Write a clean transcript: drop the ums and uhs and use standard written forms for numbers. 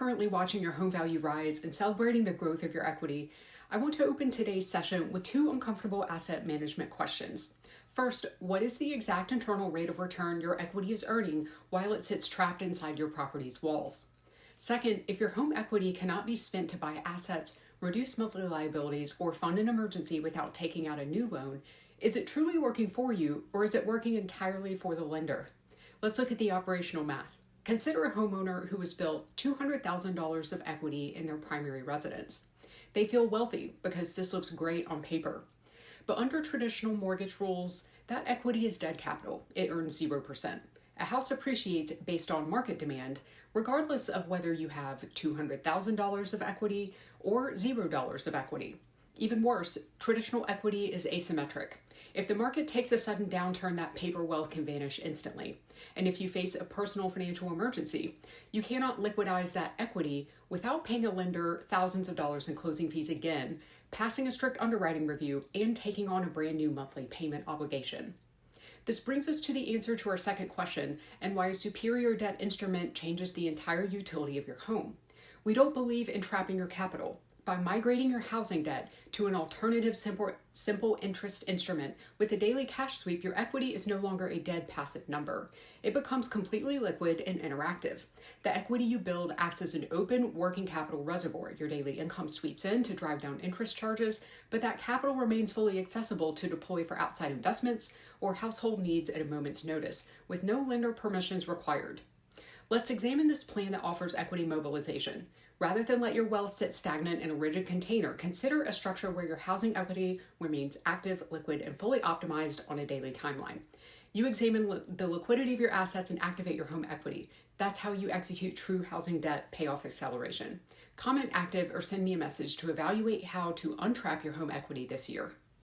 currently watching your home value rise and celebrating the growth of your equity, I want to open today's session with two uncomfortable asset management questions. First, what is the exact internal rate of return your equity is earning while it sits trapped inside your property's walls? Second, if your home equity cannot be spent to buy assets, reduce monthly liabilities, or fund an emergency without taking out a new loan, is it truly working for you, or is it working entirely for the lender? Let's look at the operational math. Consider a homeowner who has built $200,000 of equity in their primary residence. They feel wealthy because this looks great on paper. But under traditional mortgage rules, that equity is dead capital. It earns 0%. A house appreciates based on market demand, regardless of whether you have $200,000 of equity or $0 of equity. Even worse, traditional equity is asymmetric. If the market takes a sudden downturn, that paper wealth can vanish instantly. And if you face a personal financial emergency, you cannot liquidize that equity without paying a lender thousands of dollars in closing fees again, passing a strict underwriting review, and taking on a brand new monthly payment obligation. This brings us to the answer to our second question and why a superior debt instrument changes the entire utility of your home. We don't believe in trapping your capital. By migrating your housing debt to an alternative simple interest instrument with a daily cash sweep, your equity is no longer a dead passive number. It becomes completely liquid and interactive. The equity you build acts as an open working capital reservoir. Your daily income sweeps in to drive down interest charges, but that capital remains fully accessible to deploy for outside investments or household needs at a moment's notice, with no lender permissions required. Let's examine this plan that offers equity mobilization. Rather than let your wealth sit stagnant in a rigid container, consider a structure where your housing equity remains active, liquid, and fully optimized on a daily timeline. You examine the liquidity of your assets and activate your home equity. That's how you execute true housing debt payoff acceleration. Comment active or send me a message to evaluate how to untrap your home equity this year.